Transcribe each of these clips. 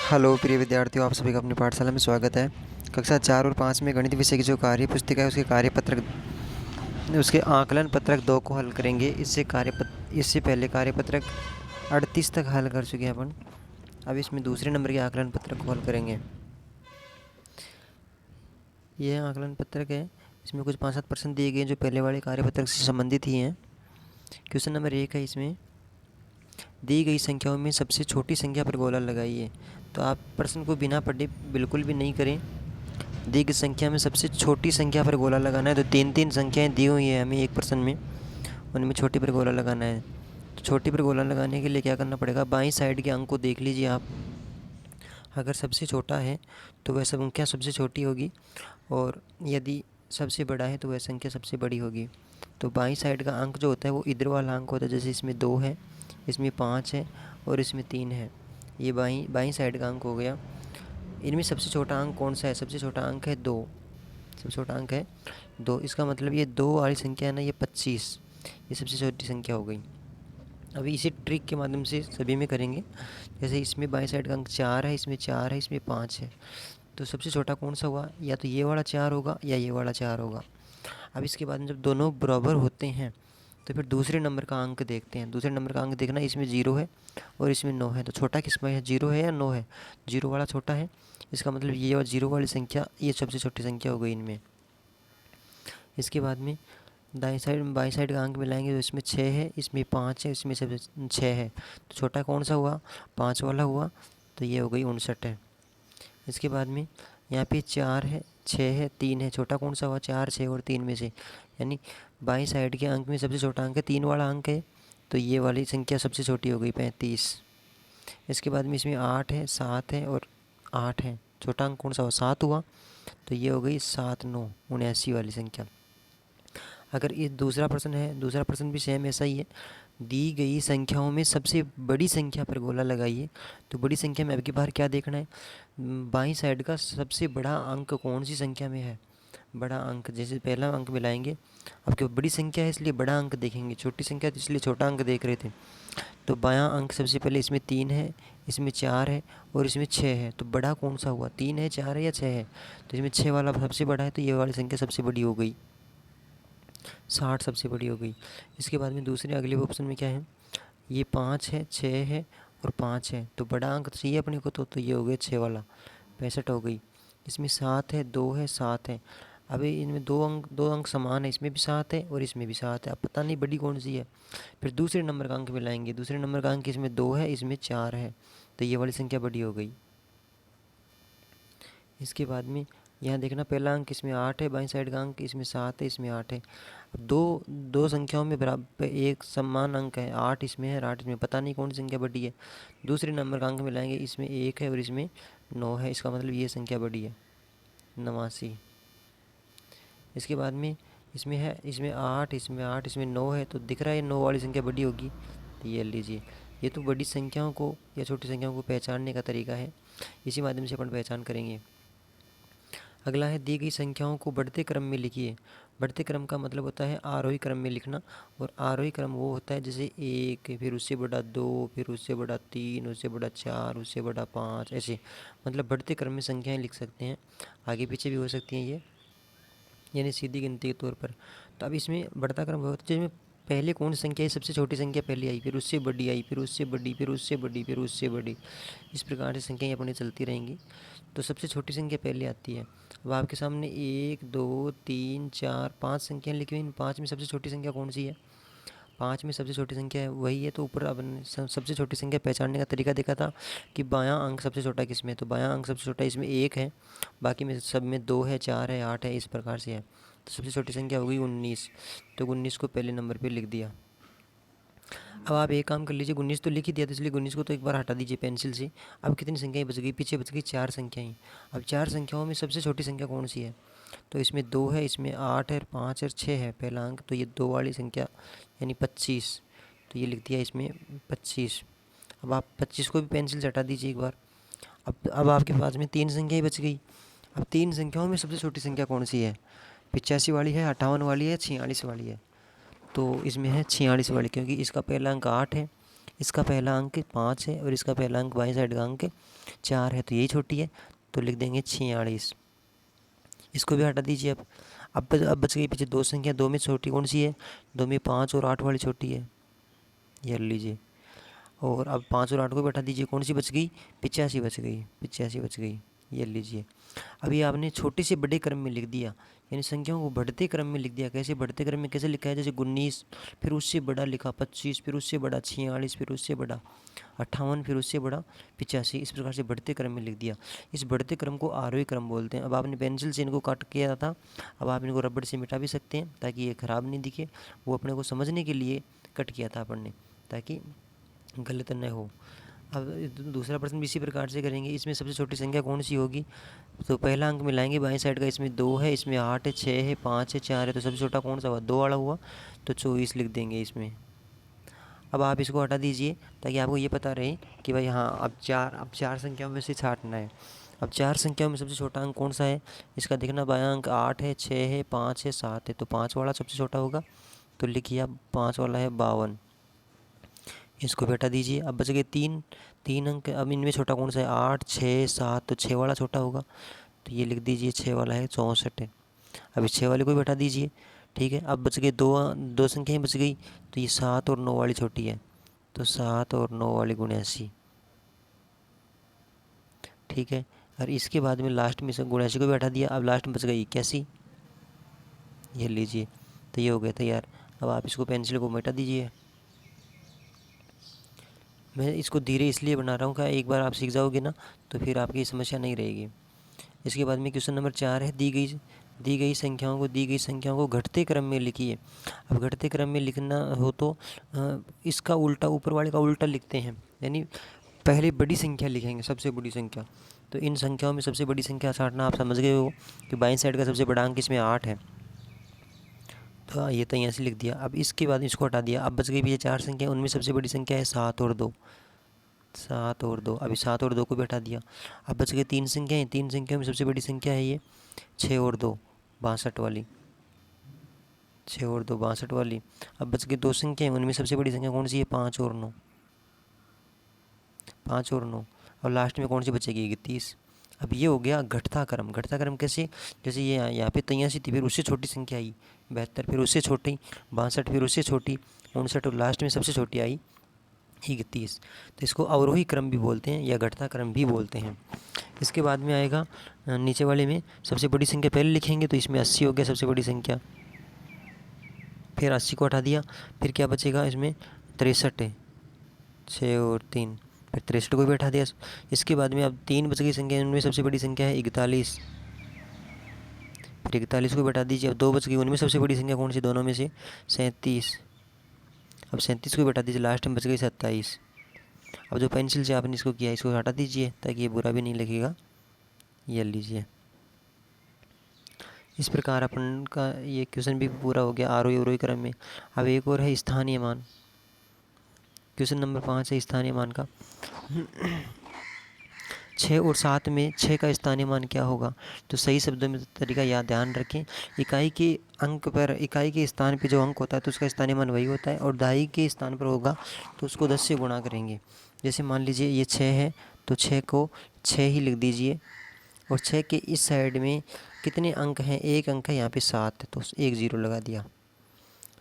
Hello प्रिय विद्यार्थियों, आप सभी का अपनी पाठशाला में स्वागत है। कक्षा 4 और 5 में गणित विषय की जो कार्य पुस्तिका है उसके कार्यपत्रक उसके आकलन पत्रक 2 को हल करेंगे। इससे पहले कार्यपत्रक 38 तक हल कर चुके हैं अपन। अब इसमें दूसरे नंबर के आकलन पत्रक को हल करेंगे। यह आकलन पत्रक है, इसमें कुछ 5-7 प्रश्न दिए गए हैं जो पहले वाले कार्यपत्रक से संबंधित ही हैं। क्वेश्चन नंबर 1 है, इसमें दी गई संख्याओं में सबसे छोटी संख्या पर गोला लगाइए। तो आप प्रश्न को बिना पढ़े बिल्कुल भी नहीं करें। दी गई संख्या में सबसे छोटी संख्या पर गोला लगाना है। तो 3 संख्याएं दी हुई हैं हमें एक प्रश्न में, उनमें छोटी पर गोला लगाना है। तो छोटी पर गोला लगाने के लिए क्या करना पड़ेगा, बाईं साइड के अंक को देख लीजिए आप। अगर सबसे छोटा है तो वह संख्या सबसे छोटी होगी, और यदि सबसे बड़ा है तो वह संख्या सबसे बड़ी होगी। तो बाईं साइड का अंक जो होता है वो इधर वाला अंक होता है। जैसे इसमें 2 है, इसमें 5 है और इसमें 3 है। ये बाईं साइड का अंक हो गया। इनमें सबसे छोटा अंक कौन सा है? सबसे छोटा अंक है 2। सबसे छोटा अंक है 2। इसका मतलब ये 2 वाली संख्या है ना, ये 25, ये सबसे छोटी संख्या हो गई। अभी इसी ट्रिक के माध्यम से सभी में करेंगे। जैसे इसमें बाईं साइड का अंक 4 है, इसमें 4 है, इसमें 5 है। तो सबसे छोटा कौन सा हुआ? या तो ये वाला 4 होगा या ये वाला 4 होगा। अब इसके बाद में जब दोनों बराबर होते हैं तो फिर दूसरे नंबर का अंक देखते हैं। दूसरे नंबर का अंक देखना, इसमें 0 है और इसमें 9 है। तो छोटा किसमें है, 0 है या 9 है? 0 वाला छोटा है। इसका मतलब ये 0 वाली संख्या ये सबसे छोटी संख्या हो गई इनमें। इसके बाद में बाईं साइड का अंक मिलाएंगे तो इसमें 6 है, इसमें 5 है, इसमें सब 6 है। तो छोटा कौन सा हुआ? 5 वाला हुआ। तो ये हो गई 59 है। इसके बाद में यहाँ पे 4 है, 6 है, 3 है। छोटा कौन सा हुआ? 4, 6 और 3 में से, यानी बाईं साइड के अंक में सबसे छोटा अंक है 3 वाला अंक है। तो ये वाली संख्या सबसे छोटी हो गई 35। इसके बाद में इसमें 8 है, 7 है और 8 है। छोटा अंक कौन सा हुआ? 7 हुआ। तो ये हो गई 7, 9, 79 वाली संख्या। अगर ये दूसरा प्रश्न है, दूसरा प्रश्न भी सेम ऐसा ही है। दी गई संख्याओं में सबसे बड़ी संख्या पर गोला लगाइए। तो बड़ी संख्या में आपके बाहर क्या देखना है, बाईं साइड का सबसे बड़ा अंक कौन सी संख्या में है? बड़ा अंक। जैसे पहला अंक मिलाएंगे, आपके बड़ी संख्या है इसलिए बड़ा अंक देखेंगे, छोटी संख्या तो इसलिए छोटा अंक देख रहे थे। तो बायां अंक सबसे पहले इसमें 3 है, इसमें 4 है और इसमें 6 है। तो बड़ा कौन सा हुआ? 3 है, 4 है या 6 है? तो इसमें 6 वाला सबसे बड़ा है, तो ये वाली संख्या सबसे बड़ी हो गई। 60 सबसे बड़ी हो गई। इसके बाद में दूसरे अगले ऑप्शन में क्या है, ये 5 है, 6 है और 5 है। तो बड़ा अंक चाहिए अपने को, तो ये हो गया 6 वाला, 65 हो गई। इसमें 7 है, 2 है, 7 है। अभी इनमें दो अंक समान है, इसमें भी 7 है और इसमें भी 7 है। अब पता नहीं बड़ी कौन सी है। फिर दूसरे नंबर का अंक मिलाएंगे, दूसरे नंबर का अंक इसमें 2 है, इसमें 4 है। तो ये वाली संख्या बड़ी हो गई। इसके बाद में यहाँ देखना, पहला अंक इसमें 8 है, बाईं साइड का अंक इसमें 7 है, इसमें 8 है। अब दो दो संख्याओं में बराबर एक समान अंक है, 8 इसमें है और 8 इसमें, पता नहीं कौन सी संख्या बड़ी है। दूसरे नंबर का अंक मिलाएंगे, इसमें 1 है और इसमें 9 है। इसका मतलब ये संख्या बड़ी है, 89। इसके बाद में इसमें है, इसमें 8, इसमें 8, इसमें 9 है। तो दिख रहा है 9 वाली संख्या बड़ी होगी। तो ये लीजिए, ये तो बड़ी संख्याओं को या छोटी संख्याओं को पहचानने का तरीका है। इसी माध्यम से अपन पहचान करेंगे। अगला है, दी गई संख्याओं को बढ़ते क्रम में लिखिए। बढ़ते क्रम का मतलब होता है आरोही क्रम में लिखना। और आरोही क्रम वो होता है जैसे 1, फिर उससे बड़ा 2, फिर उससे बड़ा 3, उससे बड़ा 4, उससे बड़ा 5, ऐसे। मतलब बढ़ते क्रम में संख्याएं लिख सकते हैं, आगे पीछे भी हो सकती हैं ये, यानी सीधी गिनती के तौर पर। तो अब इसमें बढ़ता क्रम होता है जिसमें पहले कौन सी संख्या है, सबसे छोटी संख्या पहले आई, फिर उससे बड़ी आई, फिर उससे बड़ी, फिर उससे बड़ी, फिर उससे बड़ी। इस प्रकार से संख्याएँ अपनी चलती रहेंगी। तो सबसे छोटी संख्या पहले आती है। अब आपके सामने 1, 2, 3, 4, 5 संख्याएँ लिखी हुई। इन 5 में सबसे छोटी संख्या कौन सी है? 5 में सबसे छोटी संख्या है वही है। तो ऊपर अपन सबसे छोटी संख्या पहचानने का तरीका देखा था कि बायां अंक सबसे छोटा किस में है। तो बायां अंक सबसे छोटा इसमें 1 है, बाकी में सब में 2 है, 4 है, 8 है, इस प्रकार से है। तो सबसे छोटी संख्या हो गई 19। तो 19 को पहले नंबर पे लिख दिया। अब आप एक काम कर लीजिए, 19 तो लिख ही दिया था इसलिए 19 को तो एक बार हटा दीजिए पेंसिल से। अब कितनी संख्याएँ बच गई? पीछे बच गई 4 संख्याएँ। अब 4 संख्याओं में सबसे छोटी संख्या कौन सी है? तो इसमें 2 है, इसमें 8 है, 5 और 6 है पहला अंक। तो ये 2 वाली संख्या यानी 25। तो ये लिख दिया इसमें 25। अब आप 25 को भी पेंसिल से हटा दीजिए एक बार। अब आपके पास में 3 संख्याएँ बच गई। अब 3 संख्याओं में सबसे छोटी संख्या कौन सी है? 85 वाली है, 58 वाली है, 46 वाली है। तो इसमें है 46 वाली, क्योंकि इसका पहला अंक 8 है, इसका पहला अंक 5 है और इसका पहला अंक बाईं साइड का अंक 4 है, तो यही छोटी है, तो लिख देंगे 46। इसको भी हटा दीजिए। अब बच गई पीछे दो संख्या, दो में छोटी कौन सी है? दो में 5 और 8 वाली छोटी है, ये लीजिए। और अब 5 और 8 को बैठा दीजिए, कौन सी बच गई? 85 बच गई, 85 बच गई, ये लीजिए। अभी आपने छोटे से बड़े क्रम में लिख दिया, यानी संख्याओं को बढ़ते क्रम में लिख दिया। कैसे बढ़ते क्रम में कैसे लिखा है? जैसे 19, फिर उससे बड़ा लिखा 25, फिर उससे बड़ा 46, फिर उससे बड़ा 58, फिर उससे बड़ा 85, इस प्रकार से बढ़ते क्रम में लिख दिया। इस बढ़ते क्रम को आरोही क्रम बोलते हैं। अब आपने पेंसिल से इनको कट किया था, अब आप इनको रबड़ से मिटा भी सकते हैं ताकि ये ख़राब नहीं दिखे। वो अपने को समझने के लिए कट किया था अपन ने, ताकि गलत न हो। अब दूसरा प्रश्न भी इसी प्रकार से करेंगे। इसमें सबसे छोटी संख्या कौन सी होगी? तो पहला अंक मिलाएंगे बाएं साइड का, इसमें 2 है, इसमें 8 है, 6 है, 5 है, 4 है, तो सबसे छोटा कौन सा हुआ? 2 वाला हुआ, तो 24 लिख देंगे इसमें। अब आप इसको हटा दीजिए ताकि आपको ये पता रहे कि भाई हाँ, अब चार संख्याओं में से छांटना है। अब चार संख्याओं में सबसे छोटा अंक कौन सा है? इसका देखना, बायां अंक 8 है, 6 है, 5 है, 7 है, तो 5 वाला सबसे छोटा होगा, तो लिखिए आप 5 वाला है 52। इसको भी हटा दीजिए। अब बच गए तीन तीन अंक। अब इनमें छोटा कौन सा है? 8, 6, 7, तो 6 वाला छोटा होगा, तो ये लिख दीजिए 6 वाला है 64 है। अब इस 6 वाले को भी हटा दीजिए। ठीक है, अब बच गए दो संख्याएं बच गई, तो ये 7 और 9 वाली छोटी है, तो 7 और 9 वाली 79। ठीक है, और इसके बाद में लास्ट में से 79 को भी हटा दिया। अब लास्ट में बच गई 81, ये लीजिए, तो ये हो गया तैयार। अब आप इसको पेंसिल को मिटा दीजिए। मैं इसको धीरे इसलिए बना रहा हूँ कि एक बार आप सीख जाओगे ना, तो फिर आपकी समस्या नहीं रहेगी। इसके बाद में क्वेश्चन नंबर 4 है, दी गई संख्याओं को घटते क्रम में लिखिए। अब घटते क्रम में लिखना हो तो इसका उल्टा, ऊपर वाले का उल्टा लिखते हैं, यानी पहले बड़ी संख्या लिखेंगे, सबसे बड़ी संख्या। तो इन संख्याओं में सबसे बड़ी संख्या छांटना आप समझ गए हो कि बाईं साइड का सबसे बड़ा अंक इसमें 8 है, तो ये तो यहाँ से लिख दिया। अब इसके बाद इसको हटा दिया। अब बच गई भी ये चार संख्या, उनमें सबसे बड़ी संख्या है 7 और 2, 7 और 2। अभी 7 और 2 को भी हटा दिया। अब बच गए तीन संख्याएँ, तीन संख्याओं में सबसे बड़ी संख्या है ये 6 और 2, 62 वाली, 6 और 2 62 वाली। अब बच गए दो संख्याएँ, उनमें सबसे बड़ी संख्या कौन सी है? 5 और 9, 5 और 9। और लास्ट में कौन सी बचेगी? 31। अब ये हो गया घटता क्रम। घटता क्रम कैसे? जैसे ये यहाँ पे 83 थी, फिर उससे छोटी संख्या आई 72, फिर उससे छोटी 62, फिर उससे छोटी 59, और लास्ट में सबसे छोटी आई 31। तो इसको अवरोही क्रम भी बोलते हैं या घटता क्रम भी बोलते हैं। इसके बाद में आएगा नीचे वाले में सबसे बड़ी संख्या पहले लिखेंगे, तो इसमें 80 हो गया सबसे बड़ी संख्या, फिर 80 को हटा दिया, फिर क्या बचेगा इसमें? 63 है, 6 और 3, फिर 63 को भी बैठा दिया। इसके बाद में अब तीन बच गई संख्या, उनमें सबसे बड़ी संख्या है 41, फिर 41 को बैठा दीजिए। अब दो बच गई, उनमें सबसे बड़ी संख्या कौन सी दोनों में से? 37। अब 37 को बैठा दीजिए, लास्ट में बच गई 27। अब जो पेंसिल से आपने इसको किया, इसको हटा दीजिए ताकि ये बुरा भी नहीं लगेगा, ये लीजिए। इस प्रकार अपन का ये क्वेश्चन भी पूरा हो गया आरोही अवरोही क्रम में। अब एक और है स्थानीय मान। क्वेश्चन नंबर 5 है स्थानीय मान का। 6 और 7 में 6 का स्थानीय मान क्या होगा? तो सही शब्दों में तरीका याद ध्यान रखें। इकाई के अंक पर, इकाई के स्थान पे जो अंक होता है तो उसका स्थानीय मान वही होता है, और दहाई के स्थान पर होगा तो उसको 10 से गुणा करेंगे। जैसे मान लीजिए ये 6 है, तो 6 को 6 ही लिख दीजिए, और 6 के इस साइड में कितने अंक हैं? एक अंक है यहाँ पे 7, तो एक ज़ीरो लगा दिया।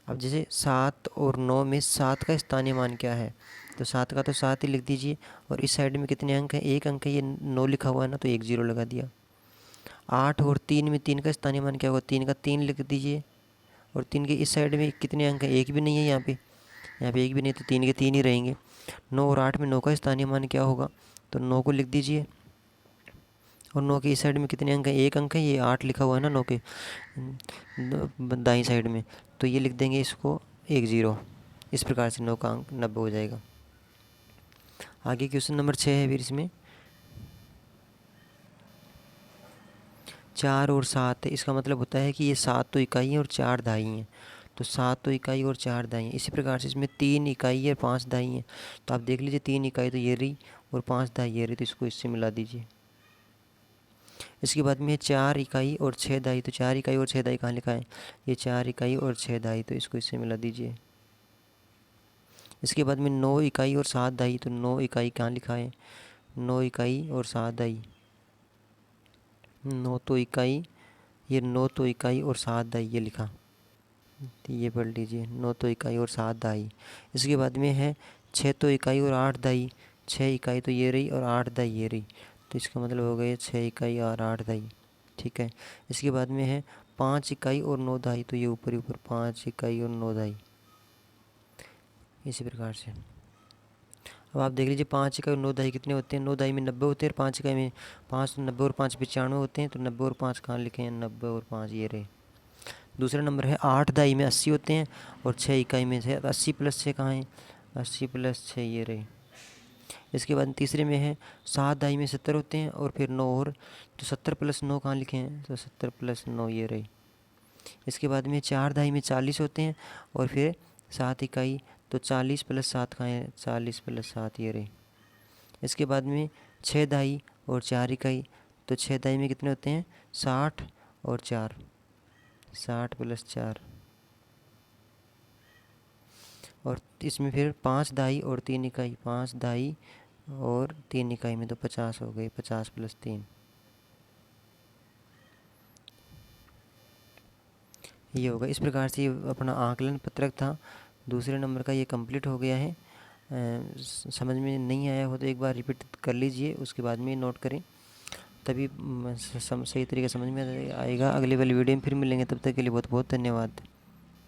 अब जैसे 7 और 9 में 7 का स्थानीय मान क्या है? तो 7 का तो 7 ही लिख दीजिए, और इस साइड में कितने अंक हैं? एक अंक है, ये 9 लिखा हुआ है ना, तो एक ज़ीरो लगा दिया। 8 और 3 में 3 का स्थानीय मान क्या होगा? 3 का 3 लिख दीजिए, और 3 के इस साइड में कितने अंक हैं? एक भी नहीं है यहाँ पे, यहाँ पे एक भी नहीं, तो 3 के 3 ही रहेंगे। 9 और 8 में 9 का स्थानीय मान क्या होगा? तो 9 को लिख दीजिए, और 9 के इस साइड में कितने अंक हैं? एक अंक है, ये 8 लिखा हुआ है ना 9 के दाईं साइड में, तो ये लिख देंगे इसको 1 ज़ीरो। इस प्रकार से 9 का अंक 90 हो जाएगा। आगे क्वेश्चन नंबर 6 है, फिर इसमें 4 और 7 है। इसका मतलब होता है कि ये 7 तो इकाई हैं और 4 दहाई हैं, तो 7 तो इकाई और 4 दहाई हैं। इसी प्रकार से इसमें 3 इकाई है और 5 दहाई हैं, तो आप देख लीजिए 3 इकाई तो ये रही और 5 दहाई ये रही, तो इसको इससे मिला दीजिए। इसके बाद में 4 इकाई और 6 दहाई, तो 4 इकाई और 6 दहाई कहाँ लिखा है? ये 4 इकाई और 6 दहाई, तो इसको इससे मिला दीजिए। इसके बाद में 9 इकाई और 7 दाई, तो 9 इकाई कहाँ लिखा है, 9 इकाई और 7 दाई, 9 तो इकाई, ये 9 तो इकाई और 7 दाई ये लिखा, तो ये पढ़ लीजिए, 9 तो इकाई और 7 दाई। इसके बाद में है 6 तो इकाई और 8 दाई, 6 इकाई तो ये रही और 8 दाई ये रही, तो इसका मतलब हो गया 6 इकाई और 8 दाई, ठीक है। इसके बाद में है 5 इकाई और 9 दाई, तो ये ऊपर ही ऊपर 5 इकाई और 9 दाई, इसी प्रकार से। अब आप देख लीजिए 5 इकाई और 9 दाई कितने होते हैं, 9 दाई में 90 होते हैं और 5 इकाई में 5, 90 और 5 95 होते हैं, तो 90 और 5 कहाँ लिखे हैं, 90 और 5 ये रहे। दूसरा नंबर है 8 दाई में 80 होते हैं और 6 इकाई में से 80 प्लस 6 कहाँ है, 80 प्लस 6 ये रहे। इसके बाद तीसरे में है 7 दाई में 70 होते हैं और फिर 9 और, तो 70 प्लस 9 कहाँ लिखे हैं, तो 70 प्लस 9 ये रहे। इसके बाद में 4 दाई में 40 होते हैं और फिर 7 इकाई, तो 40 प्लस 7 कहाँ है, 40 प्लस 7 ये रहे। इसके बाद में 6 दाई और 4 इकाई, तो 6 दाई में कितने होते हैं, 60 और 4, 60 प्लस 4, और इसमें फिर 5 दाई और 3 इकाई, 5 दाई और 3 इकाई में तो 50 हो गई, 50 प्लस 3 ये होगा। इस प्रकार से ये अपना आकलन पत्रक था दूसरे नंबर का, ये कंप्लीट हो गया है। समझ में नहीं आया हो तो एक बार रिपीट कर लीजिए, उसके बाद में नोट करें, तभी सही तरीके समझ में आएगा। अगले वाली वीडियो में फिर मिलेंगे, तब तक के लिए बहुत बहुत धन्यवाद।